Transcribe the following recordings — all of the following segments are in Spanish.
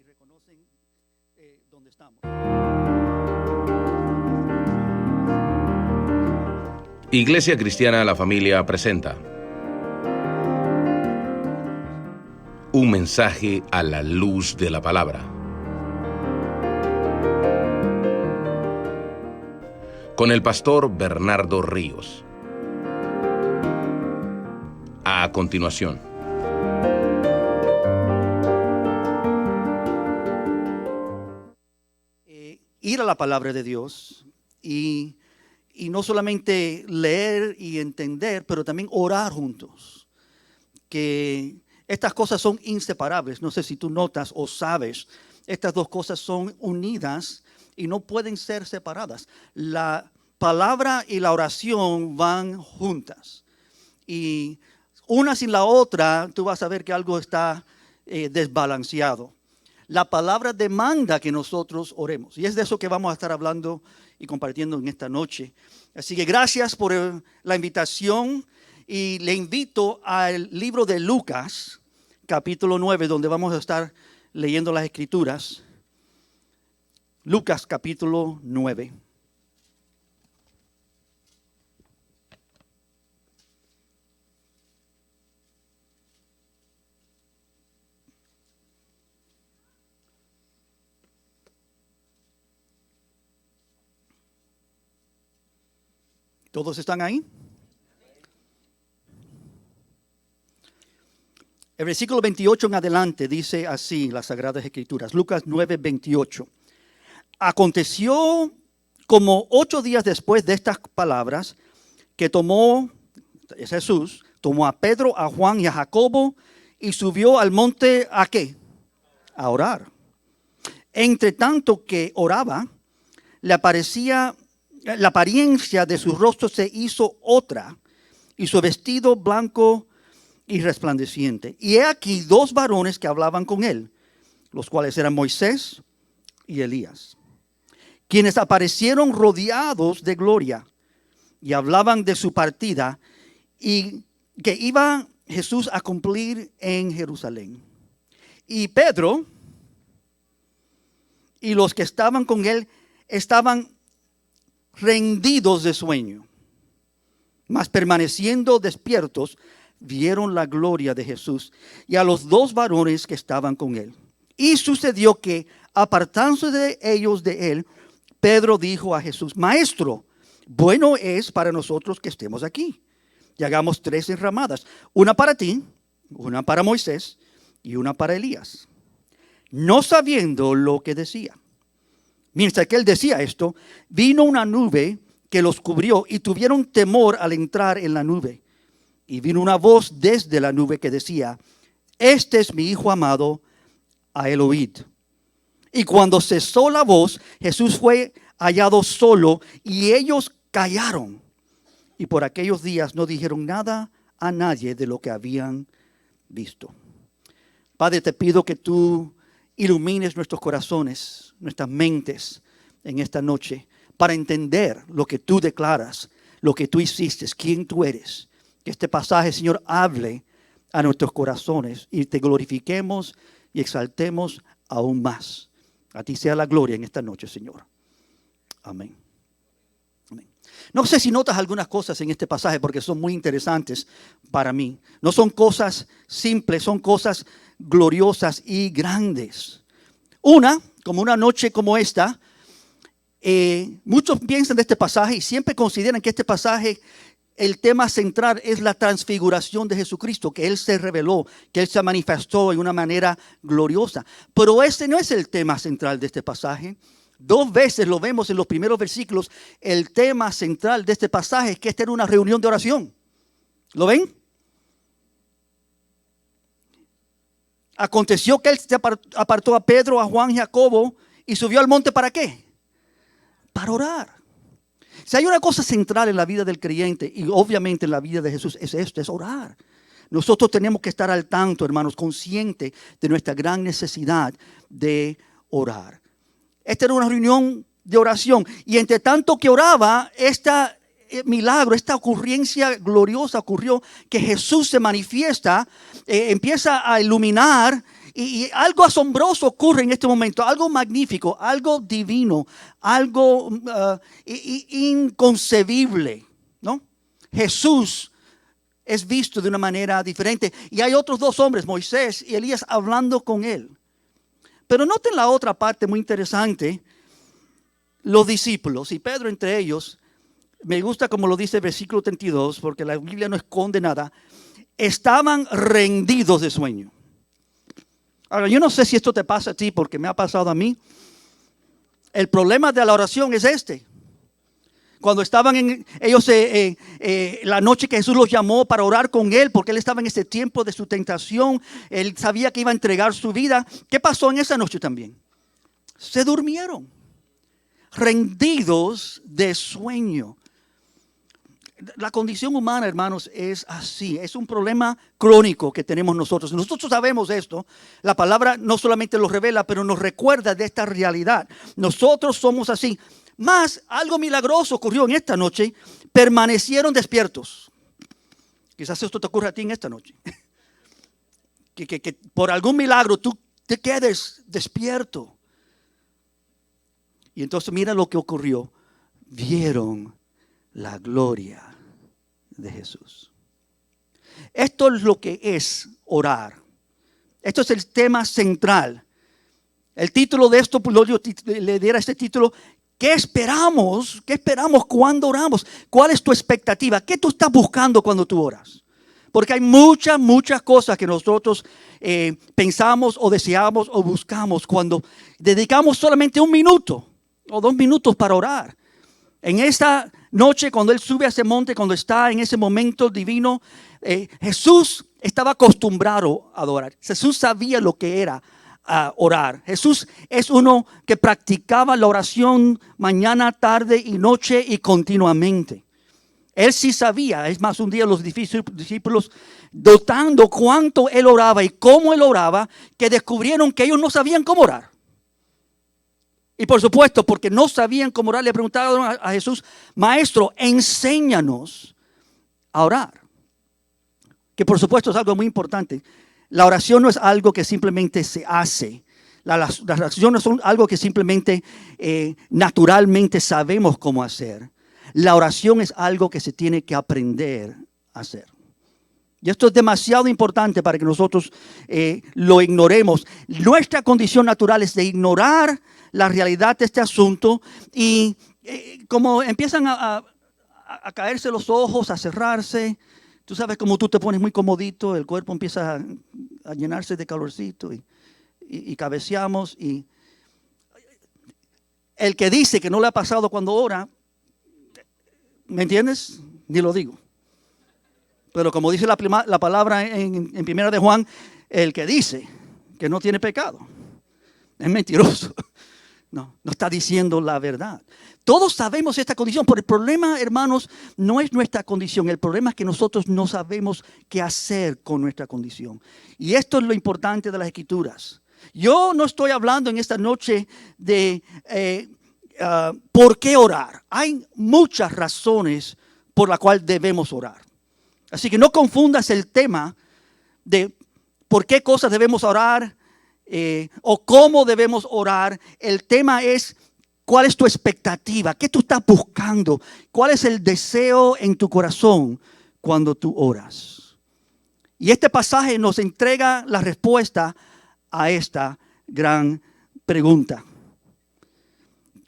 reconocen dónde estamos. Iglesia Cristiana La Familia presenta un mensaje a la luz de la palabra, con el pastor Bernardo Ríos. A continuación, ir a la palabra de Dios y no solamente leer y entender, pero también orar juntos. Que estas cosas son inseparables. No sé si tú notas o sabes, estas dos cosas son unidas y no pueden ser separadas. La palabra y la oración van juntas. Y una sin la otra, tú vas a ver que algo está desbalanceado. La palabra demanda que nosotros oremos. Y es de eso que vamos a estar hablando y compartiendo en esta noche. Así que gracias por la invitación. Y le invito al libro de Lucas, capítulo 9, donde vamos a estar leyendo las Escrituras. Lucas, capítulo 9. ¿Todos están ahí? El versículo 28 en adelante dice así las Sagradas Escrituras. Lucas 9, 28. Aconteció como 8 días después de estas palabras que Jesús tomó a Pedro, a Juan y a Jacobo y subió al monte ¿a qué? A orar. Entre tanto que oraba, la apariencia de su rostro se hizo otra y su vestido blanco y resplandeciente. Y he aquí 2 varones que hablaban con él, los cuales eran Moisés y Elías, quienes aparecieron rodeados de gloria y hablaban de su partida y que iba Jesús a cumplir en Jerusalén. Y Pedro y los que estaban con él estaban rendidos de sueño, mas permaneciendo despiertos, vieron la gloria de Jesús y a los 2 varones que estaban con él. Y sucedió que, apartándose de ellos de él, Pedro dijo a Jesús: Maestro, bueno es para nosotros que estemos aquí. Y hagamos 3 enramadas, una para ti, una para Moisés y una para Elías. No sabiendo lo que decía. Mientras que él decía esto, vino una nube que los cubrió y tuvieron temor al entrar en la nube. Y vino una voz desde la nube que decía: Este es mi Hijo amado, a él oíd. Y cuando cesó la voz, Jesús fue hallado solo y ellos callaron. Y por aquellos días no dijeron nada a nadie de lo que habían visto. Padre, te pido que tú ilumines nuestros corazones, nuestras mentes en esta noche para entender lo que tú declaras, lo que tú hiciste, quién tú eres. Que este pasaje, Señor, hable a nuestros corazones y te glorifiquemos y exaltemos aún más. A ti sea la gloria en esta noche, Señor. Amén. Amén. No sé si notas algunas cosas en este pasaje porque son muy interesantes para mí. No son cosas simples, son cosas gloriosas y grandes. Como una noche como esta, muchos piensan de este pasaje y siempre consideran que este pasaje, el tema central es la transfiguración de Jesucristo, que Él se reveló, que Él se manifestó en una manera gloriosa. Pero ese no es el tema central de este pasaje. 2 veces lo vemos en los primeros versículos. El tema central de este pasaje es que esta era una reunión de oración. ¿Lo ven? Aconteció que Él se apartó a Pedro, a Juan y a Jacobo y subió al monte ¿para qué? Para orar. Si hay una cosa central en la vida del creyente y obviamente en la vida de Jesús es esto, es orar. Nosotros tenemos que estar al tanto, hermanos, conscientes de nuestra gran necesidad de orar. Esta era una reunión de oración y entre tanto que oraba, milagro, esta ocurrencia gloriosa ocurrió, que Jesús se manifiesta, empieza a iluminar Y algo asombroso ocurre en este momento, algo magnífico, algo divino, algo inconcebible, ¿no? Jesús es visto de una manera diferente. Y hay otros dos hombres, Moisés y Elías, hablando con él. Pero noten la otra parte muy interesante. Los discípulos, y Pedro entre ellos, me gusta como lo dice el versículo 32, porque la Biblia no esconde nada, estaban rendidos de sueño. Ahora, yo no sé si esto te pasa a ti, porque me ha pasado a mí. El problema de la oración es este. Cuando estaban ellos, la noche que Jesús los llamó para orar con él, porque él estaba en ese tiempo de su tentación, él sabía que iba a entregar su vida. ¿Qué pasó en esa noche también? Se durmieron, rendidos de sueño. La condición humana, hermanos, es así. Es un problema crónico que tenemos nosotros. Nosotros sabemos esto. La palabra no solamente lo revela, pero nos recuerda de esta realidad. Nosotros somos así. Más, algo milagroso ocurrió en esta noche. Permanecieron despiertos. Quizás esto te ocurra a ti en esta noche. Que por algún milagro tú te quedes despierto. Y entonces mira lo que ocurrió. Vieron la gloria de Jesús. Esto es lo que es orar. Esto es el tema central. El título de esto, le diera este título: ¿qué esperamos? ¿Qué esperamos cuando oramos? ¿Cuál es tu expectativa? ¿Qué tú estás buscando cuando tú oras? Porque hay muchas cosas que nosotros pensamos o deseamos o buscamos cuando dedicamos solamente 1 minuto o 2 minutos para orar. En esta noche, cuando él sube a ese monte, cuando está en ese momento divino, Jesús estaba acostumbrado a adorar. Jesús sabía lo que era orar. Jesús es uno que practicaba la oración mañana, tarde y noche y continuamente. Él sí sabía. Es más, un día los discípulos, notando cuánto él oraba y cómo él oraba, que descubrieron que ellos no sabían cómo orar. Y por supuesto, porque no sabían cómo orar, le preguntaron a Jesús: Maestro, enséñanos a orar. Que por supuesto es algo muy importante. La oración no es algo que simplemente se hace. Las oraciones no son algo que simplemente naturalmente sabemos cómo hacer. La oración es algo que se tiene que aprender a hacer. Y esto es demasiado importante para que nosotros lo ignoremos. Nuestra condición natural es de ignorar la realidad de este asunto y como empiezan a caerse los ojos, a cerrarse. Tú sabes, como tú te pones muy comodito, el cuerpo empieza a llenarse de calorcito y cabeceamos. Y el que dice que no le ha pasado cuando ora, ¿me entiendes? Ni lo digo. Pero como dice la palabra en 1 de Juan, el que dice que no tiene pecado es mentiroso. No está diciendo la verdad. Todos sabemos esta condición, pero el problema, hermanos, no es nuestra condición. El problema es que nosotros no sabemos qué hacer con nuestra condición. Y esto es lo importante de las Escrituras. Yo no estoy hablando en esta noche de por qué orar. Hay muchas razones por las cuales debemos orar. Así que no confundas el tema de por qué cosas debemos orar o cómo debemos orar. El tema es cuál es tu expectativa, qué tú estás buscando, cuál es el deseo en tu corazón cuando tú oras. Y este pasaje nos entrega la respuesta a esta gran pregunta.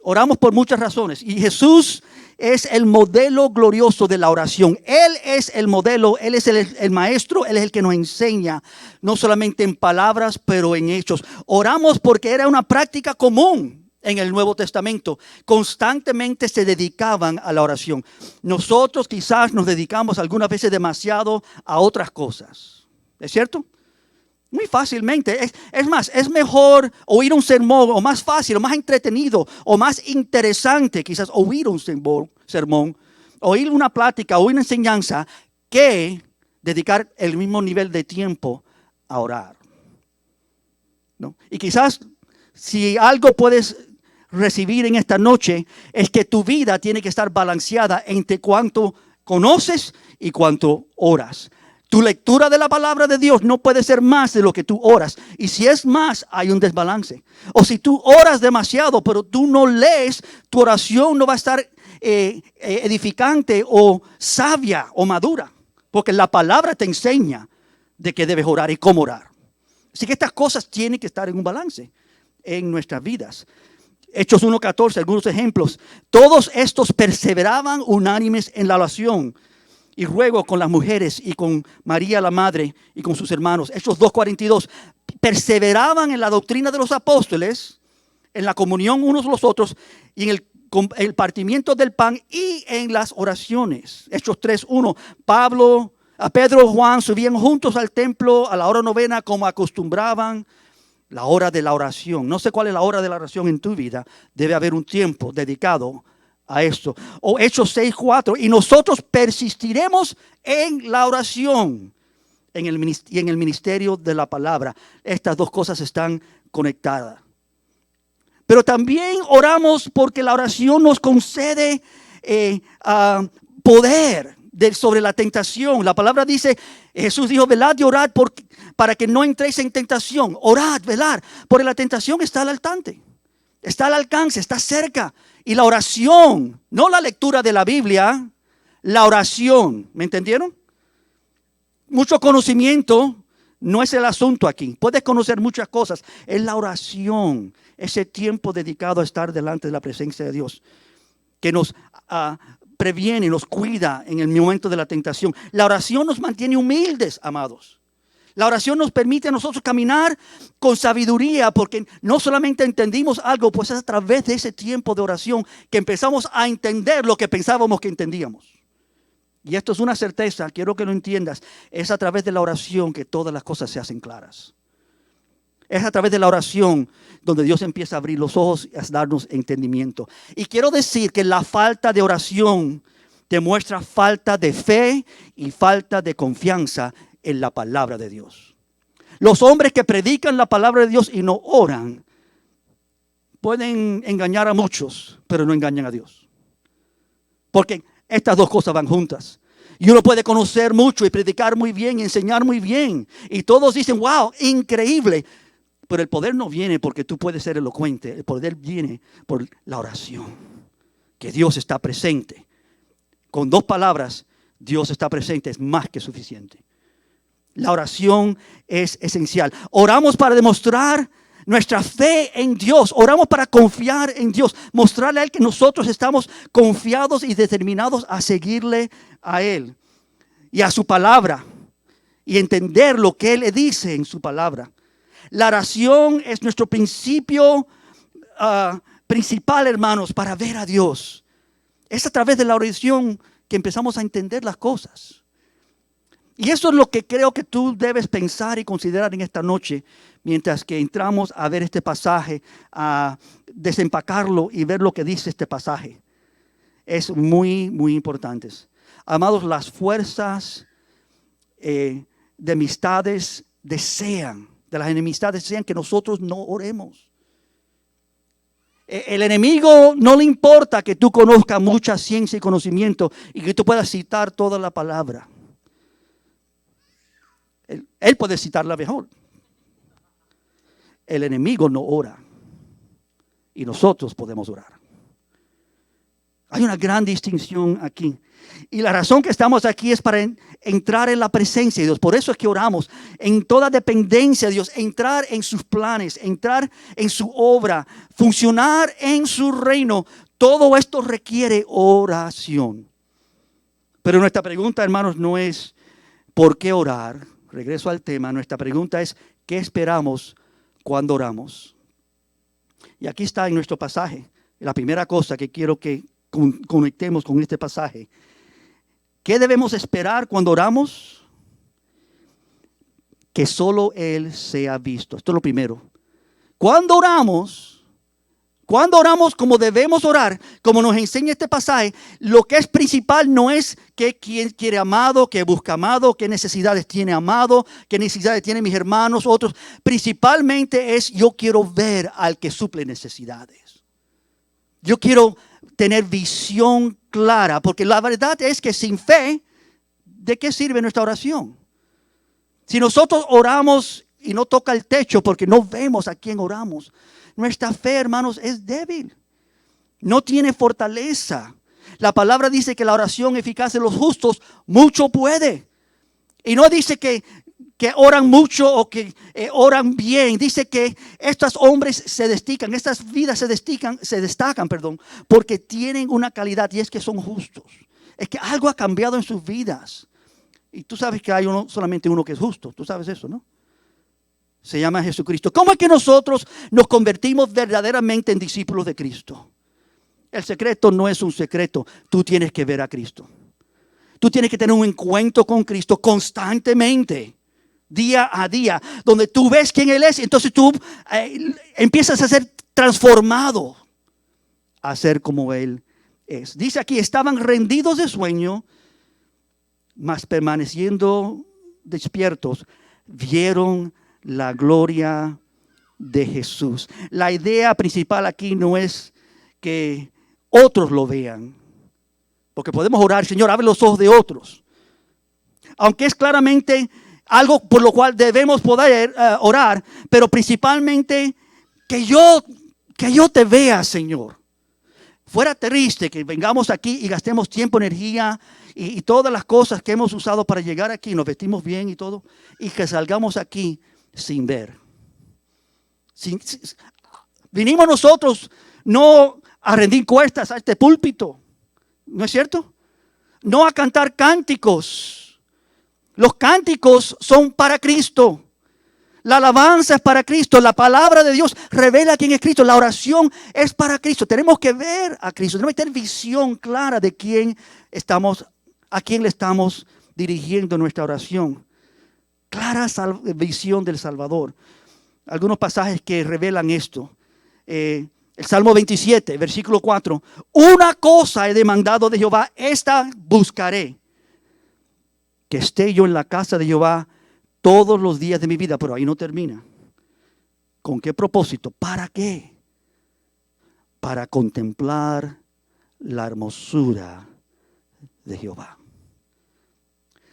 Oramos por muchas razones y Jesús es el modelo glorioso de la oración. Él es el modelo, Él es el maestro, Él es el que nos enseña, no solamente en palabras, pero en hechos. Oramos porque era una práctica común en el Nuevo Testamento. Constantemente se dedicaban a la oración. Nosotros quizás nos dedicamos algunas veces demasiado a otras cosas. ¿Es cierto? Muy fácilmente. Es más, es mejor oír un sermón, o más fácil, o más entretenido, o más interesante quizás oír un sermón, oír una plática, oír una enseñanza, que dedicar el mismo nivel de tiempo a orar, ¿no? Y quizás si algo puedes recibir en esta noche es que tu vida tiene que estar balanceada entre cuánto conoces y cuánto oras. Tu lectura de la palabra de Dios no puede ser más de lo que tú oras. Y si es más, hay un desbalance. O si tú oras demasiado, pero tú no lees, tu oración no va a estar edificante o sabia o madura. Porque la palabra te enseña de que debes orar y cómo orar. Así que estas cosas tienen que estar en un balance en nuestras vidas. Hechos 1:14, algunos ejemplos. Todos estos perseveraban unánimes en la oración y ruego con las mujeres y con María la madre y con sus hermanos. Hechos 2:42. Perseveraban en la doctrina de los apóstoles, en la comunión unos con los otros y en el partimiento del pan y en las oraciones. Hechos 3:1. Pedro y Juan subían juntos al templo a la hora novena como acostumbraban. La hora de la oración. No sé cuál es la hora de la oración en tu vida. Debe haber un tiempo dedicado a esto. O Hechos 6:4. Y nosotros persistiremos en la oración y en el ministerio de la palabra. Estas dos cosas están conectadas. Pero también oramos porque la oración nos concede poder sobre la tentación. La palabra dice, Jesús dijo, velad y orad para que no entréis en tentación. Orad, velar, porque la tentación está al alcance, está cerca. Y la oración, no la lectura de la Biblia, la oración, ¿me entendieron? Mucho conocimiento no es el asunto aquí. Puedes conocer muchas cosas, es la oración, ese tiempo dedicado a estar delante de la presencia de Dios, que nos previene, nos cuida en el momento de la tentación. La oración nos mantiene humildes, amados. La oración nos permite a nosotros caminar con sabiduría, porque no solamente entendimos algo, pues es a través de ese tiempo de oración que empezamos a entender lo que pensábamos que entendíamos. Y esto es una certeza, quiero que lo entiendas. Es a través de la oración que todas las cosas se hacen claras. Es a través de la oración donde Dios empieza a abrir los ojos y a darnos entendimiento. Y quiero decir que la falta de oración demuestra falta de fe y falta de confianza en la palabra de Dios. Los hombres que predican la palabra de Dios y no oran pueden engañar a muchos, pero no engañan a Dios. Porque estas dos cosas van juntas. Y uno puede conocer mucho y predicar muy bien y enseñar muy bien. Y todos dicen, wow, increíble. Pero el poder no viene porque tú puedes ser elocuente. El poder viene por la oración. Que Dios está presente. Con dos palabras, Dios está presente, es más que suficiente. La oración es esencial. Oramos para demostrar nuestra fe en Dios. Oramos para confiar en Dios. Mostrarle a Él que nosotros estamos confiados y determinados a seguirle a Él. Y a su palabra. Y entender lo que Él le dice en su palabra. La oración es nuestro principio principal, hermanos, para ver a Dios. Es a través de la oración que empezamos a entender las cosas. Y eso es lo que creo que tú debes pensar y considerar en esta noche, mientras que entramos a ver este pasaje, a desempacarlo y ver lo que dice este pasaje. Es muy, muy importante. Amados, las fuerzas de amistades de las enemistades desean que nosotros no oremos. El enemigo no le importa que tú conozcas mucha ciencia y conocimiento y que tú puedas citar toda la palabra. Él puede citarla mejor. El enemigo no ora y nosotros podemos orar. Hay una gran distinción aquí. Y la razón que estamos aquí es para entrar en la presencia de Dios. Por eso es que oramos en toda dependencia de Dios. Entrar en sus planes, entrar en su obra, funcionar en su reino. Todo esto requiere oración. Pero nuestra pregunta, hermanos, no es ¿por qué orar? Regreso al tema. Nuestra pregunta es ¿qué esperamos cuando oramos? Y aquí está en nuestro pasaje. La primera cosa que quiero que conectemos con este pasaje. ¿Qué debemos esperar cuando oramos? Que solo Él sea visto. Esto es lo primero. Cuando oramos como debemos orar, como nos enseña este pasaje, lo que es principal no es que quién quiere amado, que busca amado, qué necesidades tiene amado, qué necesidades tienen mis hermanos, otros. Principalmente es yo quiero ver al que suple necesidades. Yo quiero tener visión clara, porque la verdad es que sin fe, ¿de qué sirve nuestra oración? Si nosotros oramos y no toca el techo porque no vemos a quién oramos, nuestra fe, hermanos, es débil. No tiene fortaleza. La palabra dice que la oración eficaz de los justos mucho puede. Y no dice que oran mucho o que oran bien. Dice que estos hombres se destacan, estas vidas se destacan, porque tienen una calidad y es que son justos. Es que algo ha cambiado en sus vidas. Y tú sabes que hay solamente uno que es justo. Tú sabes eso, ¿no? Se llama Jesucristo. ¿Cómo es que nosotros nos convertimos verdaderamente en discípulos de Cristo? El secreto no es un secreto. Tú tienes que ver a Cristo. Tú tienes que tener un encuentro con Cristo constantemente, día a día, donde tú ves quién Él es. Entonces tú empiezas a ser transformado a ser como Él es. Dice aquí, estaban rendidos de sueño, mas permaneciendo despiertos, vieron la gloria de Jesús. La idea principal aquí no es que otros lo vean, porque podemos orar, Señor, abre los ojos de otros. Aunque es claramente algo por lo cual debemos poder orar, pero principalmente que yo te vea, Señor. Fuera triste que vengamos aquí y gastemos tiempo, energía y todas las cosas que hemos usado para llegar aquí, nos vestimos bien y todo, y que salgamos aquí sin ver. Vinimos nosotros no a rendir cuentas a este púlpito, ¿no es cierto? No a cantar cánticos. Los cánticos son para Cristo. La alabanza es para Cristo. La palabra de Dios revela quién es Cristo. La oración es para Cristo. Tenemos que ver a Cristo. Tenemos que tener visión clara de a quién le estamos dirigiendo nuestra oración. Clara visión del Salvador. Algunos pasajes que revelan esto. El Salmo 27, versículo 4. Una cosa he demandado de Jehová, esta buscaré. Que esté yo en la casa de Jehová todos los días de mi vida. Pero ahí no termina. ¿Con qué propósito? ¿Para qué? Para contemplar la hermosura de Jehová.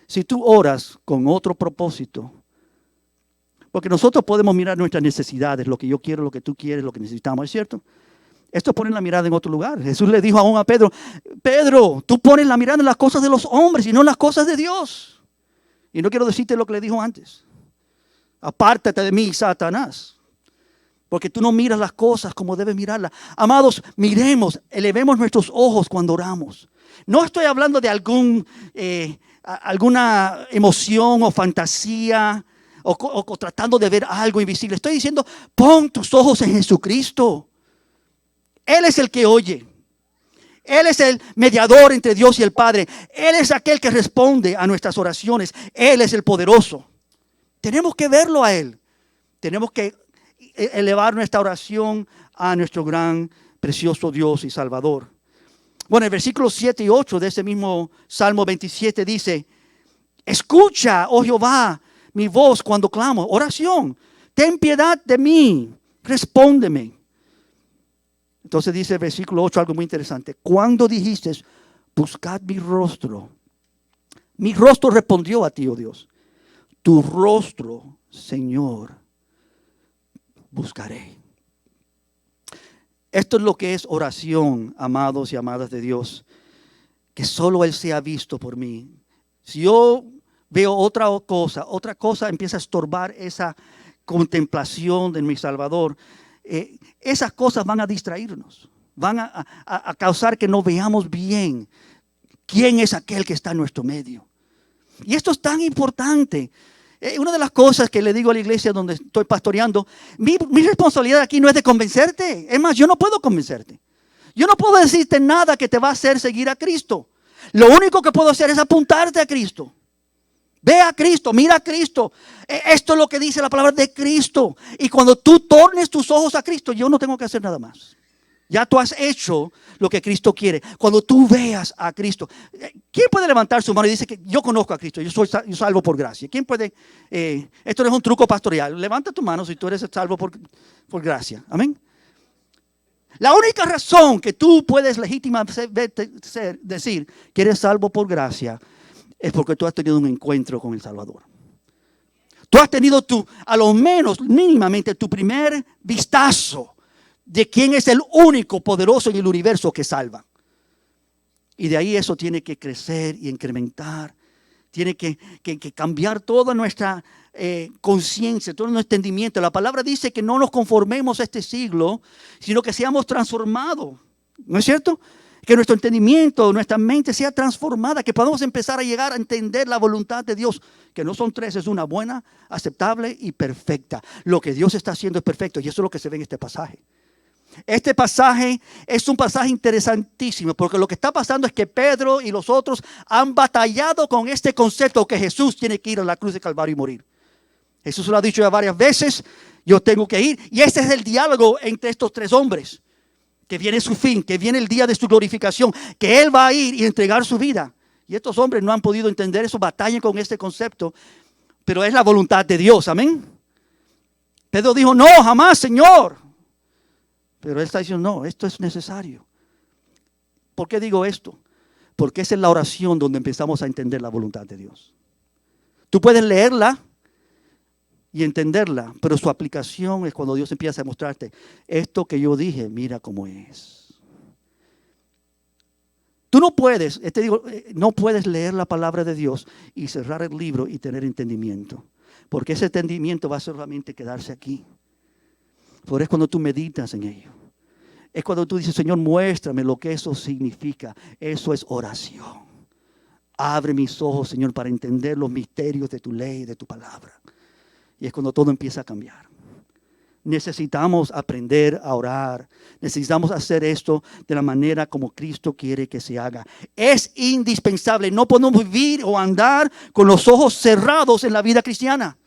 Si tú oras con otro propósito, porque nosotros podemos mirar nuestras necesidades, lo que yo quiero, lo que tú quieres, lo que necesitamos, ¿es cierto? Esto pone la mirada en otro lugar. Jesús le dijo aún a Pedro, Pedro, tú pones la mirada en las cosas de los hombres y no en las cosas de Dios. Y no quiero decirte lo que le dijo antes. Apártate de mí, Satanás. Porque tú no miras las cosas como debes mirarlas. Amados, miremos, elevemos nuestros ojos cuando oramos. No estoy hablando de alguna emoción o fantasía o tratando de ver algo invisible. Estoy diciendo, pon tus ojos en Jesucristo. Él es el que oye. Él es el mediador entre Dios y el Padre. Él es aquel que responde a nuestras oraciones. Él es el poderoso. Tenemos que verlo a Él. Tenemos que elevar nuestra oración a nuestro gran, precioso Dios y Salvador. Bueno, el versículo 7 y 8 de ese mismo Salmo 27 dice, escucha, oh Jehová, mi voz cuando clamo. Oración, ten piedad de mí, respóndeme. Entonces dice el versículo 8 algo muy interesante. Cuando dijiste, buscad mi rostro respondió a ti, oh Dios. Tu rostro, Señor, buscaré. Esto es lo que es oración, amados y amadas de Dios. Que solo Él sea visto por mí. Si yo veo otra cosa empieza a estorbar esa contemplación de mi Salvador. Esas cosas van a distraernos. Van a causar que no veamos bien quién es aquel que está en nuestro medio. Y esto es tan importante. Una de las cosas que le digo a la iglesia donde estoy pastoreando, mi responsabilidad aquí no es de convencerte. Es más, yo no puedo convencerte. Yo no puedo decirte nada que te va a hacer seguir a Cristo. Lo único que puedo hacer es apuntarte a Cristo. Ve a Cristo, mira a Cristo. Esto es lo que dice la palabra de Cristo. Y cuando tú tornes tus ojos a Cristo, yo no tengo que hacer nada más. Ya tú has hecho lo que Cristo quiere. Cuando tú veas a Cristo. ¿Quién puede levantar su mano y dice que yo conozco a Cristo? Yo salvo por gracia. ¿Quién puede? Esto no es un truco pastoral. Levanta tu mano si tú eres salvo por gracia. Amén. La única razón que tú puedes legítimamente decir que eres salvo por gracia es porque tú has tenido un encuentro con el Salvador. Tú has tenido a lo menos, mínimamente, tu primer vistazo de quién es el único poderoso en el universo que salva. Y de ahí eso tiene que crecer y incrementar. Tiene que cambiar toda nuestra conciencia, todo nuestro entendimiento. La palabra dice que no nos conformemos a este siglo, sino que seamos transformados. ¿No es cierto? Que nuestro entendimiento, nuestra mente sea transformada, que podamos empezar a llegar a entender la voluntad de Dios, que no son tres, es una buena, aceptable y perfecta. Lo que Dios está haciendo es perfecto y eso es lo que se ve en este pasaje. Este pasaje es un pasaje interesantísimo porque lo que está pasando es que Pedro y los otros han batallado con este concepto que Jesús tiene que ir a la cruz de Calvario y morir. Jesús lo ha dicho ya varias veces, yo tengo que ir. Y este es el diálogo entre estos tres hombres, que viene su fin, que viene el día de su glorificación, que Él va a ir y entregar su vida. Y estos hombres no han podido entender eso, batallan con este concepto, pero es la voluntad de Dios, amén. Pedro dijo, no, jamás, Señor. Pero Él está diciendo, no, esto es necesario. ¿Por qué digo esto? Porque esa es la oración donde empezamos a entender la voluntad de Dios. Tú puedes leerla y entenderla, pero su aplicación es cuando Dios empieza a mostrarte esto que yo dije, mira cómo es. Tú no puedes, no puedes leer la palabra de Dios y cerrar el libro y tener entendimiento, porque ese entendimiento va a solamente quedarse aquí. Pero es cuando tú meditas en ello. Es cuando tú dices, Señor, muéstrame lo que eso significa. Eso es oración. Abre mis ojos, Señor, para entender los misterios de tu ley, de tu palabra. Y es cuando todo empieza a cambiar. Necesitamos aprender a orar. Necesitamos hacer esto de la manera como Cristo quiere que se haga. Es indispensable. No podemos vivir o andar con los ojos cerrados en la vida cristiana.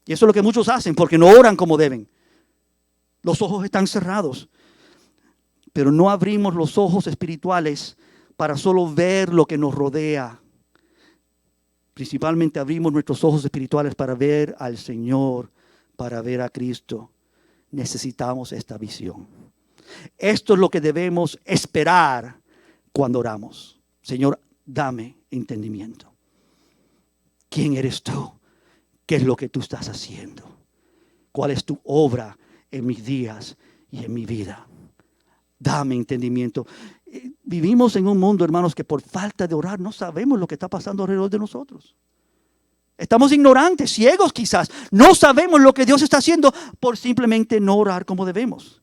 Y eso es lo que muchos hacen porque no oran como deben. Los ojos están cerrados. Pero no abrimos los ojos espirituales para solo ver lo que nos rodea. Principalmente abrimos nuestros ojos espirituales para ver al Señor, para ver a Cristo. Necesitamos esta visión. Esto es lo que debemos esperar cuando oramos. Señor, dame entendimiento. ¿Quién eres tú? ¿Qué es lo que tú estás haciendo? ¿Cuál es tu obra en mis días y en mi vida? Dame entendimiento. Vivimos en un mundo, hermanos, que por falta de orar no sabemos lo que está pasando alrededor de nosotros. Estamos ignorantes, ciegos quizás. No sabemos lo que Dios está haciendo por simplemente no orar como debemos.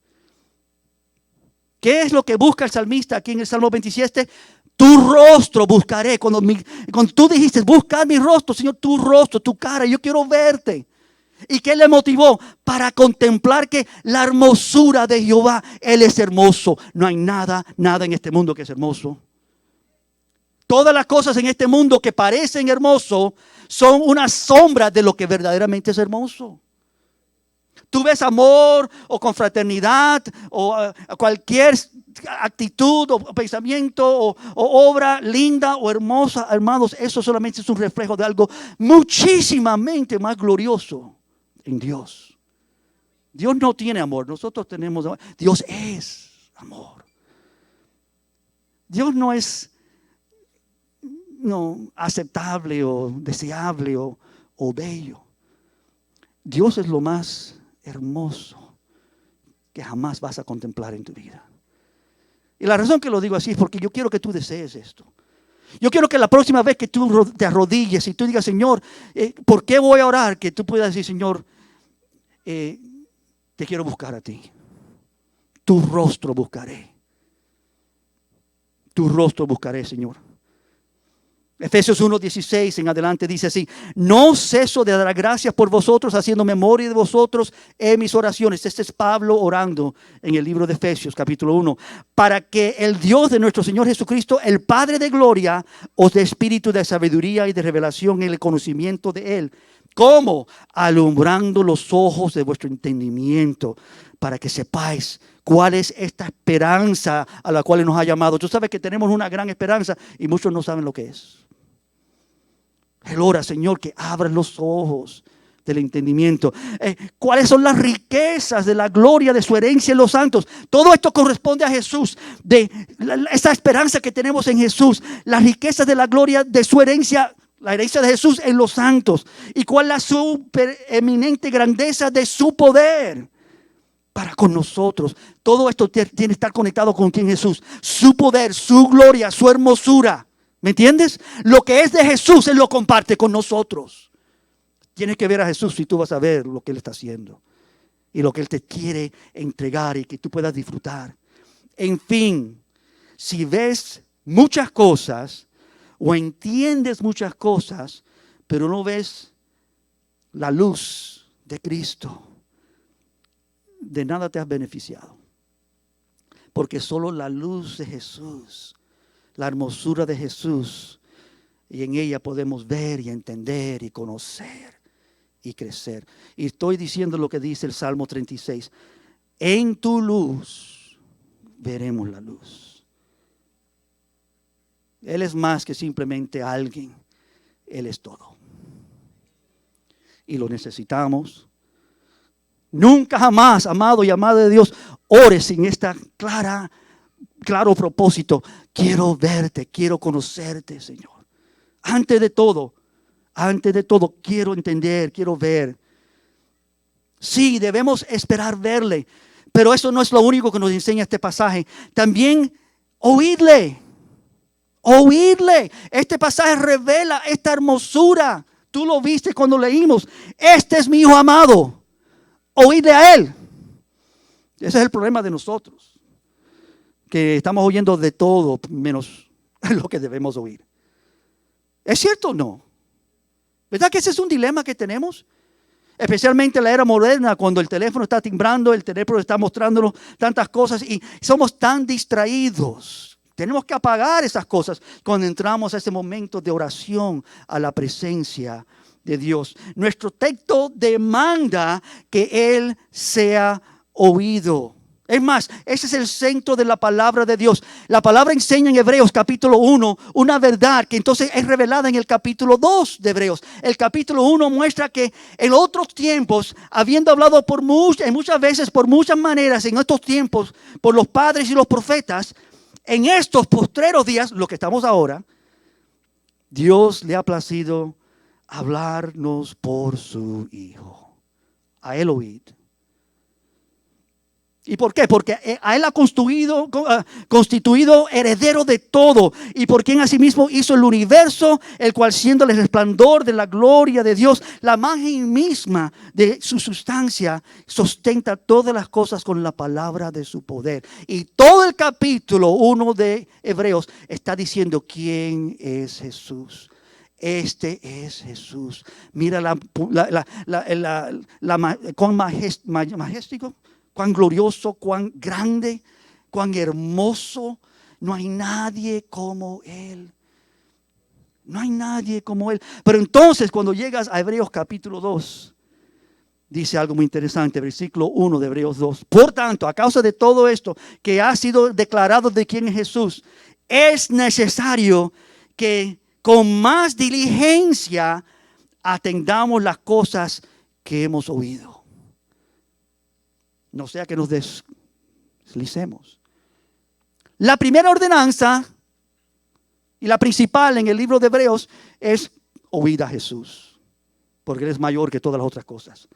¿Qué es lo que busca el salmista aquí en el Salmo 27? Tu rostro buscaré. Cuando tú dijiste, buscar mi rostro, Señor, tu rostro, tu cara, yo quiero verte. ¿Y qué le motivó? Para contemplar que la hermosura de Jehová, Él es hermoso. No hay nada en este mundo que es hermoso. Todas las cosas en este mundo que parecen hermosos son una sombra de lo que verdaderamente es hermoso. Tú ves amor o confraternidad o cualquier actitud o pensamiento o obra linda o hermosa, hermanos, eso solamente es un reflejo de algo muchísimamente más glorioso en Dios. Dios no tiene amor, nosotros tenemos amor. Dios es amor. Dios no es aceptable o deseable o bello. Dios es lo más hermoso que jamás vas a contemplar en tu vida. Y la razón que lo digo así es porque yo quiero que tú desees esto. Yo quiero que la próxima vez que tú te arrodilles y tú digas, Señor, ¿por qué voy a orar? Que tú puedas decir, Señor, te quiero buscar a ti. Tu rostro buscaré. Tu rostro buscaré, Señor. Efesios 1:16 en adelante dice así: no ceso de dar gracias por vosotros, haciendo memoria de vosotros en mis oraciones. Este es Pablo orando en el libro de Efesios capítulo 1. Para que el Dios de nuestro Señor Jesucristo, el Padre de gloria, os dé espíritu de sabiduría y de revelación en el conocimiento de Él. ¿Cómo? Alumbrando los ojos de vuestro entendimiento, para que sepáis cuál es esta esperanza a la cual nos ha llamado. Tú sabes que tenemos una gran esperanza y muchos no saben lo que es. Él ora, Señor, que abras los ojos del entendimiento. ¿Cuáles son las riquezas de la gloria de su herencia en los santos? Todo esto corresponde a Jesús, de esa esperanza que tenemos en Jesús. Las riquezas de la gloria de su herencia, La herencia de Jesús en los santos. ¿Y cuál es la supereminente grandeza de su poder para con nosotros? Todo esto tiene que estar conectado con quién Jesús. Su poder, su gloria, su hermosura. ¿Me entiendes? Lo que es de Jesús, Él lo comparte con nosotros. Tienes que ver a Jesús y tú vas a ver lo que Él está haciendo. Y lo que Él te quiere entregar y que tú puedas disfrutar. En fin, si ves muchas cosas o entiendes muchas cosas, pero no ves la luz de Cristo, de nada te has beneficiado. Porque solo la luz de Jesús, la hermosura de Jesús, y en ella podemos ver y entender y conocer y crecer. Y estoy diciendo lo que dice el Salmo 36. En tu luz veremos la luz. Él es más que simplemente alguien. Él es todo. Y lo necesitamos. Nunca jamás, amado y amada de Dios, ores sin esta claro propósito. Quiero verte, quiero conocerte, Señor. Antes de todo, quiero entender, quiero ver. Sí, debemos esperar verle, pero eso no es lo único que nos enseña este pasaje. También oírle. Este pasaje revela esta hermosura. Tú lo viste cuando leímos. Este es mi Hijo amado. Oírle a Él. Ese es el problema de nosotros. Que estamos oyendo de todo menos lo que debemos oír. ¿Es cierto o no? ¿Verdad que ese es un dilema que tenemos? Especialmente en la era moderna, cuando el teléfono está timbrando, el teléfono está mostrándonos tantas cosas y somos tan distraídos. Tenemos que apagar esas cosas cuando entramos a ese momento de oración a la presencia de Dios. Nuestro texto demanda que Él sea oído. Es más, ese es el centro de la palabra de Dios. La palabra enseña en Hebreos capítulo 1 una verdad que entonces es revelada en el capítulo 2 de Hebreos. El capítulo 1 muestra que en otros tiempos, habiendo hablado muchas veces, por muchas maneras, en estos tiempos, por los padres y los profetas, en estos postreros días, lo que estamos ahora, Dios le ha placido hablarnos por su Hijo. A Él oíd. ¿Y por qué? Porque a Él ha constituido heredero de todo, y por quien asimismo hizo el universo, el cual siendo el resplandor de la gloria de Dios, la imagen misma de su sustancia, sustenta todas las cosas con la palabra de su poder. Y todo el capítulo 1 de Hebreos está diciendo quién es Jesús. Este es Jesús. Mira cuán majestático, cuán glorioso, cuán grande, cuán hermoso. No hay nadie como Él. No hay nadie como Él. Pero entonces cuando llegas a Hebreos capítulo 2, dice algo muy interesante, versículo 1 de Hebreos 2. Por tanto, a causa de todo esto que ha sido declarado de quién es Jesús, es necesario que con más diligencia atendamos las cosas que hemos oído. No sea que nos deslicemos. La primera ordenanza y la principal en el libro de Hebreos es oíd a Jesús, porque Él es mayor que todas las otras cosas.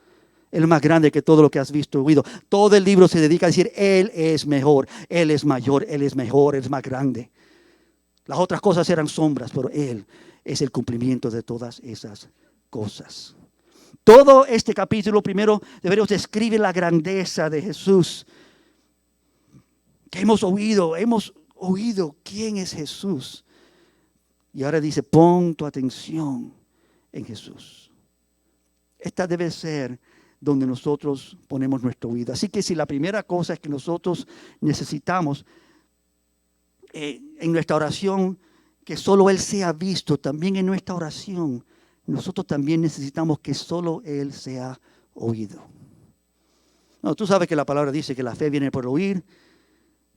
Él es más grande que todo lo que has visto, oído. Todo el libro se dedica a decir Él es mejor, Él es mayor, Él es mejor, Él es más grande. Las otras cosas eran sombras, pero Él es el cumplimiento de todas esas cosas. Todo este capítulo primero de Hebreos describe la grandeza de Jesús. Que hemos oído quién es Jesús. Y ahora dice, pon tu atención en Jesús. Esta debe ser donde nosotros ponemos nuestra vida. Así que si la primera cosa es que nosotros necesitamos en nuestra oración, que solo Él sea visto, también en nuestra oración, nosotros también necesitamos que solo Él sea oído. No, tú sabes que la palabra dice que la fe viene por oír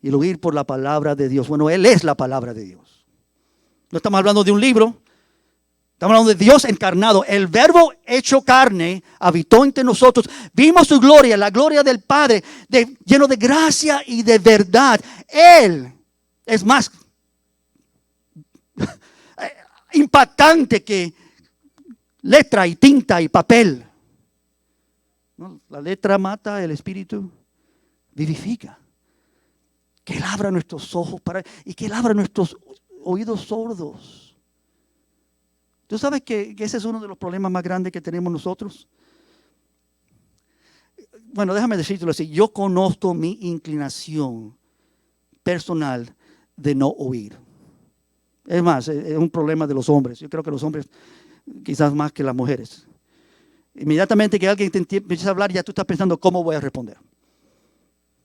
y el oír por la palabra de Dios. Bueno, Él es la palabra de Dios. No estamos hablando de un libro, estamos hablando de Dios encarnado. El verbo hecho carne habitó entre nosotros. Vimos su gloria, la gloria del Padre, lleno de gracia y de verdad. Él es más impactante que letra y tinta y papel. ¿No? La letra mata, el espíritu vivifica. Que Él abra nuestros ojos y que Él abra nuestros oídos sordos. ¿Tú sabes que ese es uno de los problemas más grandes que tenemos nosotros? Bueno, déjame decírtelo así. Yo conozco mi inclinación personal de no oír. Es más, es un problema de los hombres. Yo creo que los hombres quizás más que las mujeres. Inmediatamente que alguien te empieza a hablar, ya tú estás pensando cómo voy a responder.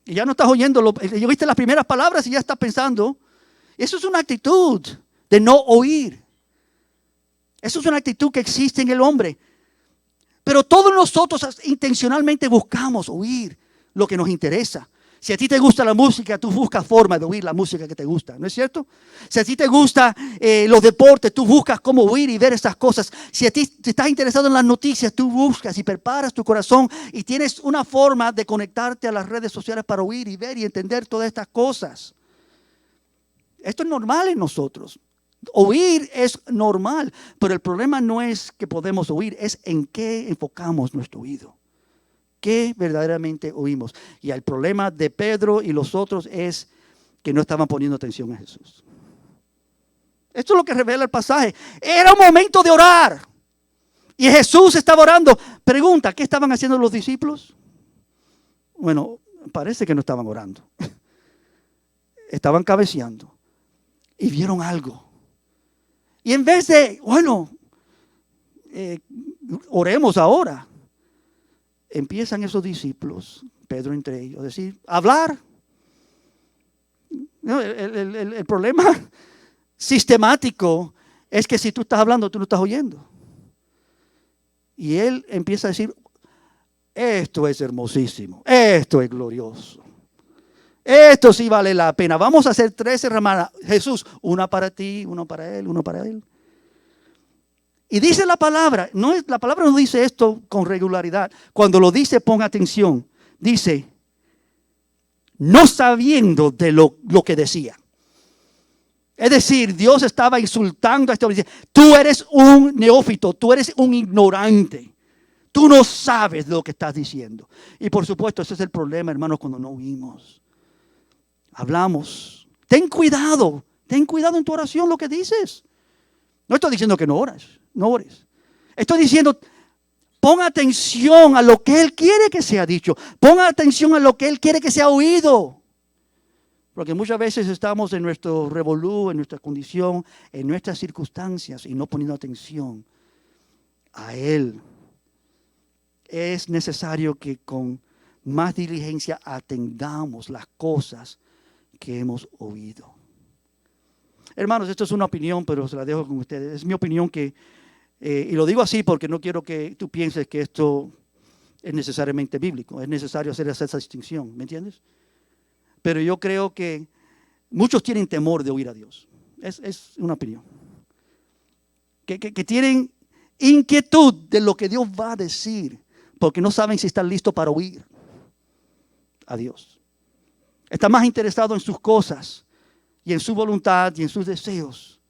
Y ya no estás oyendo, ya viste las primeras palabras y ya estás pensando. Eso es una actitud de no oír. Eso es una actitud que existe en el hombre. Pero todos nosotros intencionalmente buscamos oír lo que nos interesa. Si a ti te gusta la música, tú buscas forma de oír la música que te gusta, ¿no es cierto? Si a ti te gustan los deportes, tú buscas cómo oír y ver esas cosas. Si a ti te estás interesado en las noticias, tú buscas y preparas tu corazón y tienes una forma de conectarte a las redes sociales para oír y ver y entender todas estas cosas. Esto es normal en nosotros. Oír es normal, pero el problema no es que podemos oír, es en qué enfocamos nuestro oído. ¿Qué verdaderamente oímos? Y el problema de Pedro y los otros es que no estaban poniendo atención a Jesús. Esto es lo que revela el pasaje. Era un momento de orar. Y Jesús estaba orando. Pregunta, ¿qué estaban haciendo los discípulos? Bueno, parece que no estaban orando. Estaban cabeceando. Y vieron algo. Y en vez de, oremos ahora. Empiezan esos discípulos, Pedro entre ellos, a decir, hablar. No, el problema sistemático es que si tú estás hablando, tú no estás oyendo. Y él empieza a decir, esto es hermosísimo, esto es glorioso. Esto sí vale la pena. Vamos a hacer 13 ramadas. Jesús, una para ti, uno para él, uno para él. Y dice la palabra no dice esto con regularidad. Cuando lo dice, pon atención. Dice, no sabiendo de lo que decía. Es decir, Dios estaba insultando a este hombre. Tú eres un neófito, tú eres un ignorante. Tú no sabes lo que estás diciendo. Y por supuesto, ese es el problema, hermanos, cuando no oímos. Hablamos. Ten cuidado en tu oración lo que dices. No estoy diciendo que no ores. Estoy diciendo, pon atención a lo que Él quiere que sea dicho. Pon atención a lo que Él quiere que sea oído. Porque muchas veces estamos en nuestro revolú, en nuestra condición, en nuestras circunstancias y no poniendo atención a Él. Es necesario que con más diligencia atendamos las cosas que hemos oído. Hermanos, esto es una opinión, pero se la dejo con ustedes. Es mi opinión y lo digo así porque no quiero que tú pienses que esto es necesariamente bíblico. Es necesario hacer esa distinción, ¿me entiendes? Pero yo creo que muchos tienen temor de oír a Dios. Es una opinión. Que tienen inquietud de lo que Dios va a decir, porque no saben si están listos para oír a Dios. Están más interesados en sus cosas y en su voluntad y en sus deseos.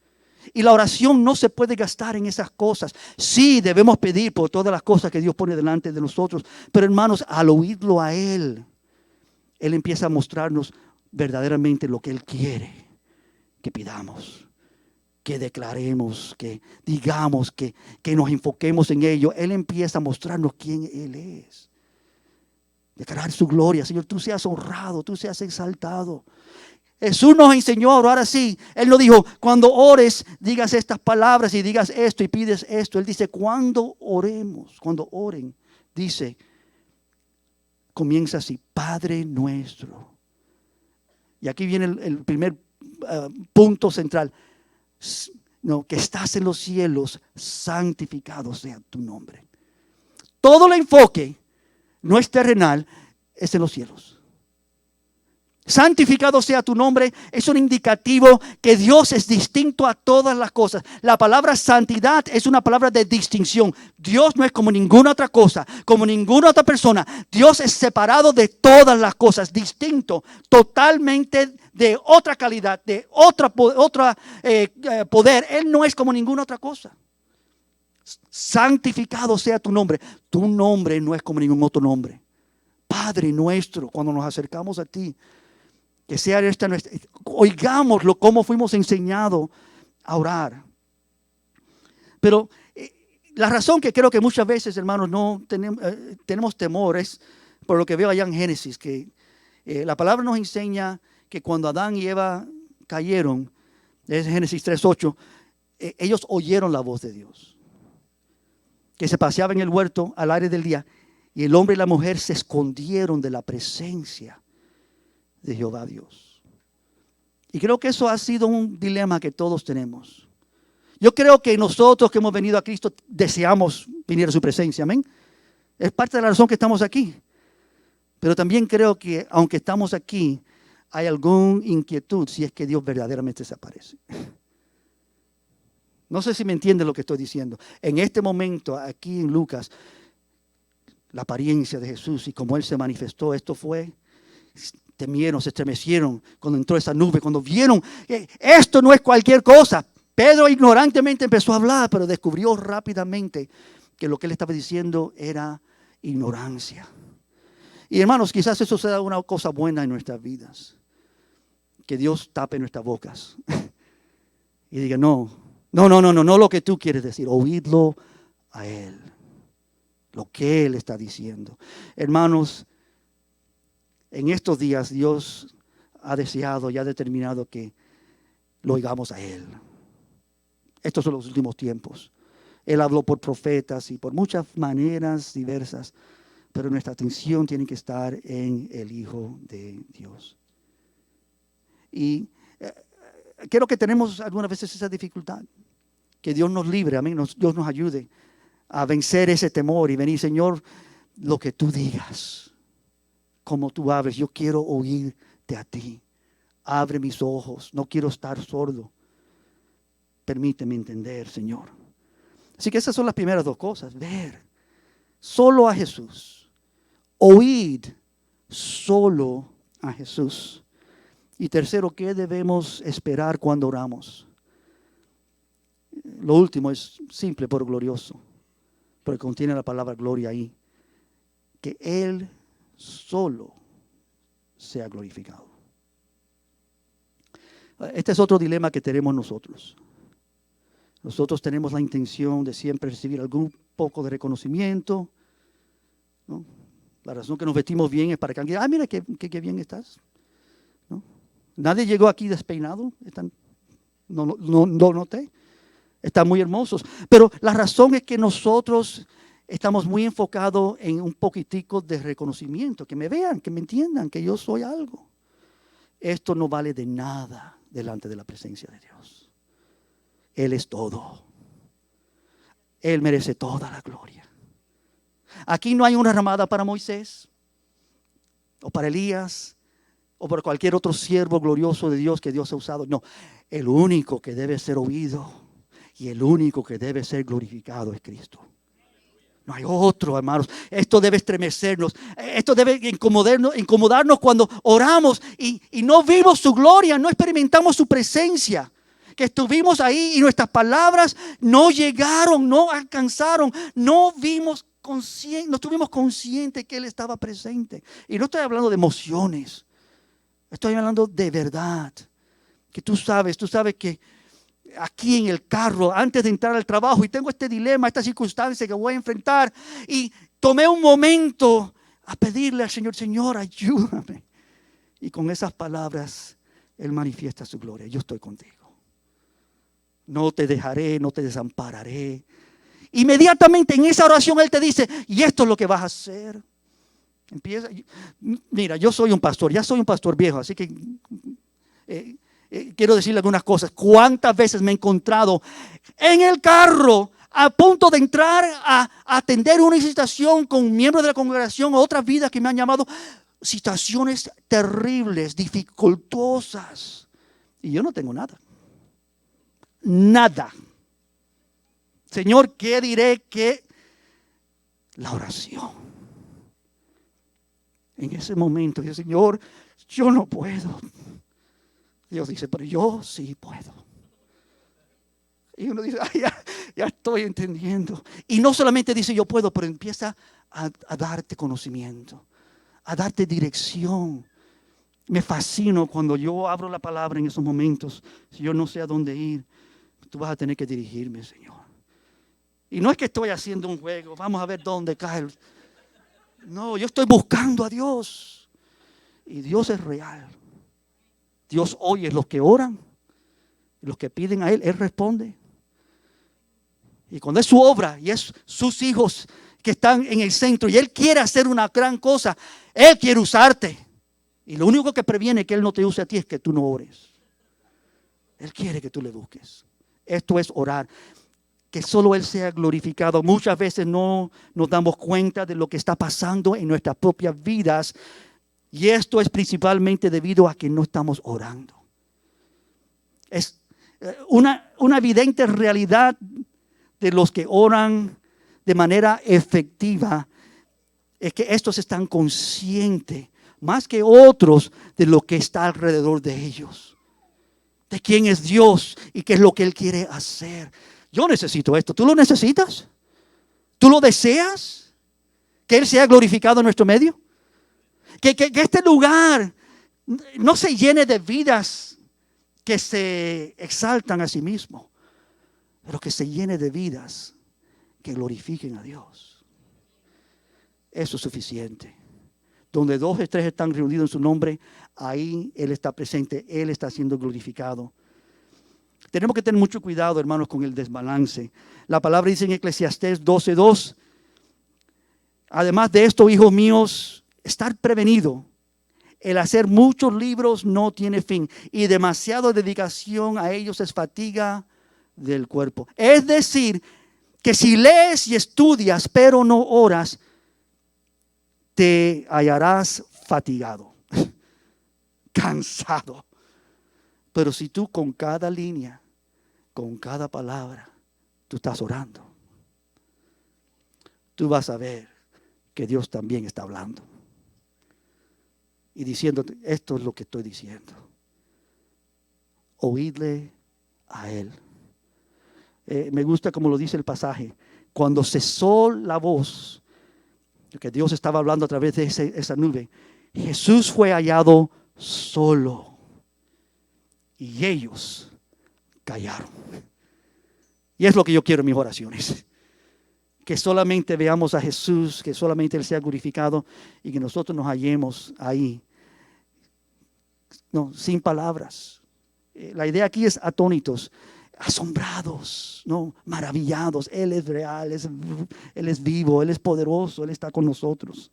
Y la oración no se puede gastar en esas cosas. Sí, debemos pedir por todas las cosas que Dios pone delante de nosotros. Pero hermanos, al oírlo a Él empieza a mostrarnos verdaderamente lo que Él quiere que pidamos, que declaremos, que digamos, que nos enfoquemos en ello. Él empieza a mostrarnos quién Él es. Declarar su gloria. Señor, tú seas honrado, tú seas exaltado. Jesús nos enseñó a orar así. Él no dijo, cuando ores, digas estas palabras y digas esto y pides esto. Él dice, cuando oren, dice, comienza así, Padre nuestro. Y aquí viene el primer punto central. No, que estás en los cielos, santificado sea tu nombre. Todo el enfoque no es terrenal, es en los cielos. Santificado sea tu nombre es un indicativo que Dios es distinto a todas las cosas. La palabra santidad es una palabra de distinción. Dios no es como ninguna otra cosa, como ninguna otra persona. Dios es separado de todas las cosas, distinto, totalmente de otra calidad, de otra poder. Él no es como ninguna otra cosa. Santificado sea tu nombre. Tu nombre no es como ningún otro nombre. Padre nuestro, cuando nos acercamos a ti, que sea esta nuestra, oigámoslo como fuimos enseñados a orar. Pero la razón que creo que muchas veces, hermanos, no tenemos temor es por lo que veo allá en Génesis, que la palabra nos enseña que cuando Adán y Eva cayeron, es Génesis 3:8, ellos oyeron la voz de Dios, que se paseaba en el huerto al aire del día, y el hombre y la mujer se escondieron de la presencia de Jehová Dios. Y creo que eso ha sido un dilema que todos tenemos. Yo creo que nosotros que hemos venido a Cristo deseamos venir a su presencia, amén. Es parte de la razón que estamos aquí. Pero también creo que aunque estamos aquí, hay alguna inquietud si es que Dios verdaderamente se aparece. No sé si me entienden lo que estoy diciendo. En este momento, aquí en Lucas, la apariencia de Jesús y cómo Él se manifestó, esto fue, temieron, se estremecieron cuando entró esa nube, cuando vieron, esto no es cualquier cosa. Pedro ignorantemente empezó a hablar, pero descubrió rápidamente que lo que él estaba diciendo era ignorancia. Y hermanos, quizás eso sea una cosa buena en nuestras vidas. Que Dios tape nuestras bocas. Y diga, no lo que tú quieres decir, oídlo a Él. Lo que Él está diciendo. Hermanos, en estos días Dios ha deseado y ha determinado que lo oigamos a Él. Estos son los últimos tiempos. Él habló por profetas y por muchas maneras diversas, pero nuestra atención tiene que estar en el Hijo de Dios. Y creo que tenemos algunas veces esa dificultad. Que Dios nos libre, amén, Dios nos ayude a vencer ese temor y venir, Señor, lo que tú digas, como tú hables, yo quiero oírte a ti. Abre mis ojos, no quiero estar sordo. Permíteme entender, Señor. Así que esas son las primeras dos cosas. Ver solo a Jesús. Oír solo a Jesús. Y tercero, ¿qué debemos esperar cuando oramos? Lo último es simple pero glorioso, porque contiene la palabra gloria ahí. Que Él solo sea glorificado. Este es otro dilema que tenemos nosotros. Nosotros tenemos la intención de siempre recibir algún poco de reconocimiento, ¿no? La razón que nos vestimos bien es para que alguien, mira qué bien estás, ¿no? Nadie llegó aquí despeinado, no noté, están muy hermosos. Pero la razón es que nosotros estamos muy enfocados en un poquitico de reconocimiento, que me vean, que me entiendan, que yo soy algo. Esto no vale de nada delante de la presencia de Dios. Él es todo. Él merece toda la gloria. Aquí no hay una ramada para Moisés, o para Elías, o para cualquier otro siervo glorioso de Dios que Dios ha usado. No, el único que debe ser oído y el único que debe ser glorificado es Cristo. No hay otro, hermanos. Esto debe estremecernos. Esto debe incomodarnos cuando oramos y no vimos su gloria, no experimentamos su presencia. Que estuvimos ahí y nuestras palabras no llegaron, no alcanzaron, no estuvimos conscientes que Él estaba presente. Y no estoy hablando de emociones, estoy hablando de verdad. Que tú sabes que aquí en el carro, antes de entrar al trabajo, y tengo este dilema, esta circunstancia que voy a enfrentar, y tomé un momento a pedirle al Señor, Señor, ayúdame. Y con esas palabras, Él manifiesta su gloria. Yo estoy contigo. No te dejaré, no te desampararé. Inmediatamente en esa oración Él te dice, y esto es lo que vas a hacer. Empieza. Mira, yo soy un pastor, ya soy un pastor viejo, así que quiero decirle algunas cosas. ¿Cuántas veces me he encontrado en el carro a punto de entrar a atender una situación con miembros de la congregación o otras vidas que me han llamado? Situaciones terribles, dificultosas. Y yo no tengo nada. Nada. Señor, ¿qué diré? Que la oración. En ese momento, dice, Señor, yo no puedo. Dios dice, pero yo sí puedo. Y uno dice, ay, ya estoy entendiendo. Y no solamente dice yo puedo, pero empieza a darte conocimiento, a darte dirección. Me fascino cuando yo abro la palabra en esos momentos. Si yo no sé a dónde ir, tú vas a tener que dirigirme, Señor. Y no es que estoy haciendo un juego, vamos a ver dónde cae. No, yo estoy buscando a Dios. Y Dios es real. Dios oye los que oran, los que piden a Él, Él responde. Y cuando es su obra y es sus hijos que están en el centro y Él quiere hacer una gran cosa, Él quiere usarte. Y lo único que previene que Él no te use a ti es que tú no ores. Él quiere que tú le busques. Esto es orar. Que solo Él sea glorificado. Muchas veces no nos damos cuenta de lo que está pasando en nuestras propias vidas. Y esto es principalmente debido a que no estamos orando. Es una evidente realidad de los que oran de manera efectiva. Es que estos están conscientes, más que otros, de lo que está alrededor de ellos. De quién es Dios y qué es lo que Él quiere hacer. Yo necesito esto. ¿Tú lo necesitas? ¿Tú lo deseas? ¿Que Él sea glorificado en nuestro medio? Que este lugar no se llene de vidas que se exaltan a sí mismos, pero que se llene de vidas que glorifiquen a Dios. Eso es suficiente. Donde 2 o 3 están reunidos en su nombre, ahí Él está presente, Él está siendo glorificado. Tenemos que tener mucho cuidado, hermanos, con el desbalance. La palabra dice en Eclesiastés 12:2, además de esto, hijos míos, estar prevenido. El hacer muchos libros no tiene fin y demasiada dedicación a ellos es fatiga del cuerpo. Es decir, que si lees y estudias pero no oras, te hallarás fatigado, cansado. Pero si tú con cada línea, con cada palabra, tú estás orando, tú vas a ver que Dios también está hablando. Y diciéndote, esto es lo que estoy diciendo. Oídle a Él. Me gusta como lo dice el pasaje. Cuando cesó la voz, que Dios estaba hablando a través de esa nube, Jesús fue hallado solo. Y ellos callaron. Y es lo que yo quiero en mis oraciones. Que solamente veamos a Jesús, que solamente Él sea glorificado y que nosotros nos hallemos ahí. No, sin palabras. La idea aquí es atónitos, asombrados, no, maravillados. Él es real, Él es vivo, Él es poderoso, Él está con nosotros.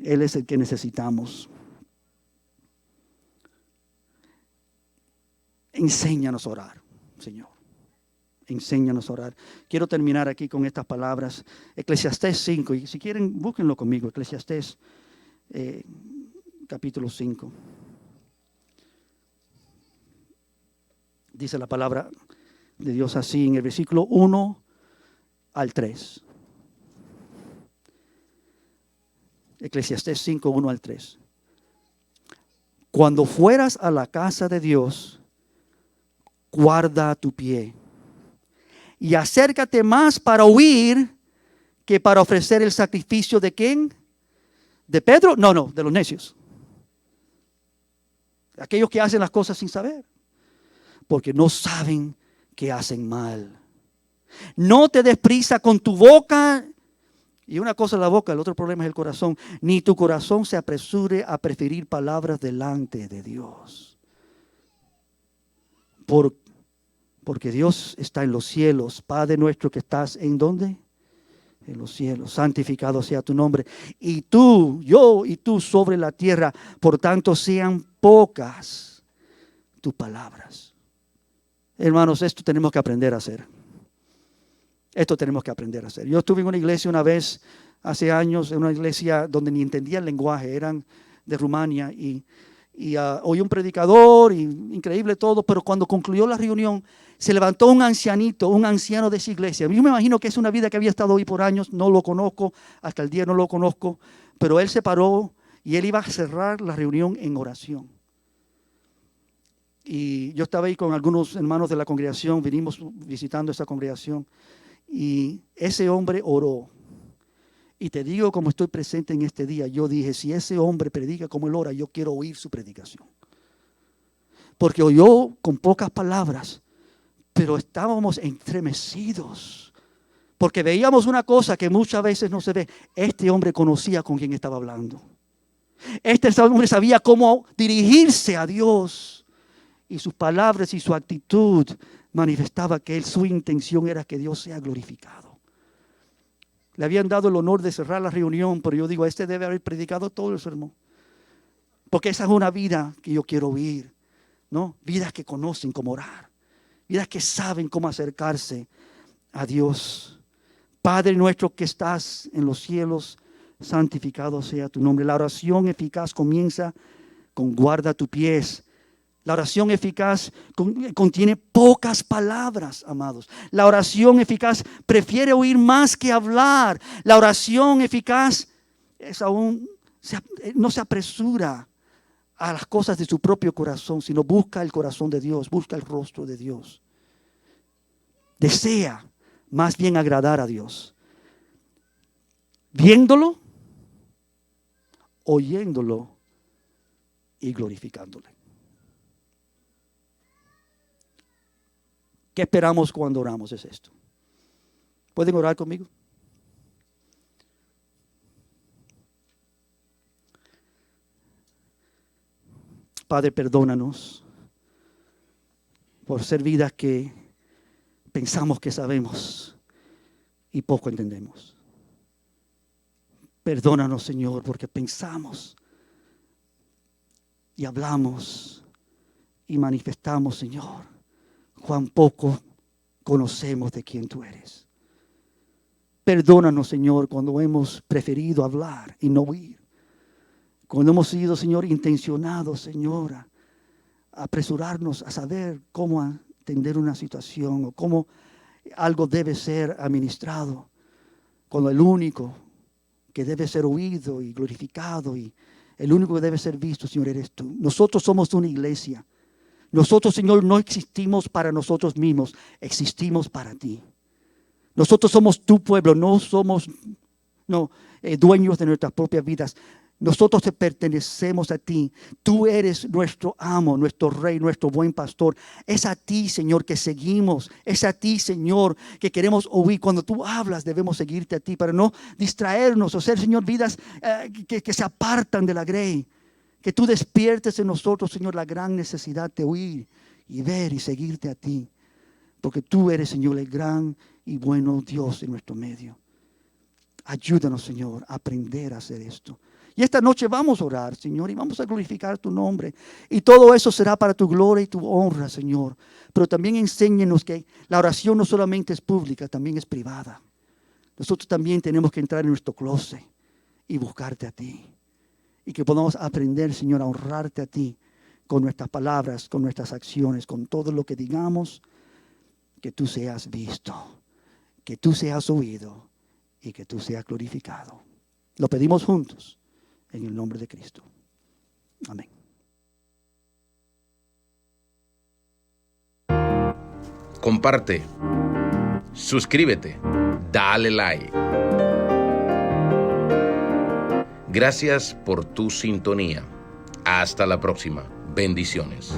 Él es el que necesitamos. Enséñanos a orar, Señor. Enséñanos a orar. Quiero terminar aquí con estas palabras. Eclesiastés 5, y si quieren, búsquenlo conmigo. Eclesiastés capítulo 5. Dice la palabra de Dios así en el versículo 1 al 3. Eclesiastés 5, 1 al 3. Cuando fueras a la casa de Dios, guarda tu pie y acércate más para oír que para ofrecer el sacrificio de ¿quién? ¿De Pedro? No, de los necios. Aquellos que hacen las cosas sin saber, porque no saben que hacen mal. No te des prisa con tu boca. Y una cosa es la boca, el otro problema es el corazón. Ni tu corazón se apresure a preferir palabras delante de Dios. Porque Dios está en los cielos. Padre nuestro que estás ¿en dónde? En los cielos. Santificado sea tu nombre. Y tú, yo y tú sobre la tierra. Por tanto sean pocas tus palabras. Hermanos, esto tenemos que aprender a hacer. Esto tenemos que aprender a hacer. Yo estuve en una iglesia una vez, hace años, en una iglesia donde ni entendía el lenguaje, eran de Rumania y oí un predicador, y increíble todo, pero cuando concluyó la reunión, se levantó un ancianito, un anciano de esa iglesia. Yo me imagino que es una vida que había estado ahí por años, no lo conozco, hasta el día no lo conozco, pero él se paró y él iba a cerrar la reunión en oración. Y yo estaba ahí con algunos hermanos de la congregación, vinimos visitando esa congregación. Y ese hombre oró. Y te digo, como estoy presente en este día, yo dije, si ese hombre predica como él ora, yo quiero oír su predicación. Porque oyó con pocas palabras, pero estábamos estremecidos. Porque veíamos una cosa que muchas veces no se ve. Este hombre conocía con quién estaba hablando. Este hombre sabía cómo dirigirse a Dios. Y sus palabras y su actitud manifestaba que su intención era que Dios sea glorificado. Le habían dado el honor de cerrar la reunión, pero yo digo, este debe haber predicado todo el sermón. Porque esa es una vida que yo quiero oír, ¿no? Vidas que conocen cómo orar. Vidas que saben cómo acercarse a Dios. Padre nuestro que estás en los cielos, santificado sea tu nombre. La oración eficaz comienza con guarda tus pies. La oración eficaz contiene pocas palabras, amados. La oración eficaz prefiere oír más que hablar. La oración eficaz no se apresura a las cosas de su propio corazón, sino busca el corazón de Dios, busca el rostro de Dios. Desea más bien agradar a Dios. Viéndolo, oyéndolo y glorificándole. ¿Qué esperamos cuando oramos? Es esto. ¿Pueden orar conmigo? Padre, perdónanos por ser vidas que pensamos que sabemos y poco entendemos. Perdónanos, Señor, porque pensamos y hablamos y manifestamos, Señor, cuán poco conocemos de quién tú eres. Perdónanos, Señor, cuando hemos preferido hablar y no oír. Cuando hemos sido, Señor, intencionados, Señor, a apresurarnos a saber cómo atender una situación o cómo algo debe ser administrado. Cuando el único que debe ser oído y glorificado y el único que debe ser visto, Señor, eres tú. Nosotros somos una iglesia. Nosotros, Señor, no existimos para nosotros mismos, existimos para ti. Nosotros somos tu pueblo, no somos dueños de nuestras propias vidas. Nosotros te pertenecemos a ti. Tú eres nuestro amo, nuestro rey, nuestro buen pastor. Es a ti, Señor, que seguimos. Es a ti, Señor, que queremos oír. Cuando tú hablas, debemos seguirte a ti para no distraernos o ser, Señor, vidas que se apartan de la grey. Que tú despiertes en nosotros, Señor, la gran necesidad de oír y ver y seguirte a ti. Porque tú eres, Señor, el gran y bueno Dios en nuestro medio. Ayúdanos, Señor, a aprender a hacer esto. Y esta noche vamos a orar, Señor, y vamos a glorificar tu nombre. Y todo eso será para tu gloria y tu honra, Señor. Pero también enséñenos que la oración no solamente es pública, también es privada. Nosotros también tenemos que entrar en nuestro closet y buscarte a ti. Y que podamos aprender, Señor, a honrarte a ti con nuestras palabras, con nuestras acciones, con todo lo que digamos, que tú seas visto, que tú seas oído y que tú seas glorificado. Lo pedimos juntos en el nombre de Cristo. Amén. Comparte, suscríbete, dale like. Gracias por tu sintonía. Hasta la próxima. Bendiciones.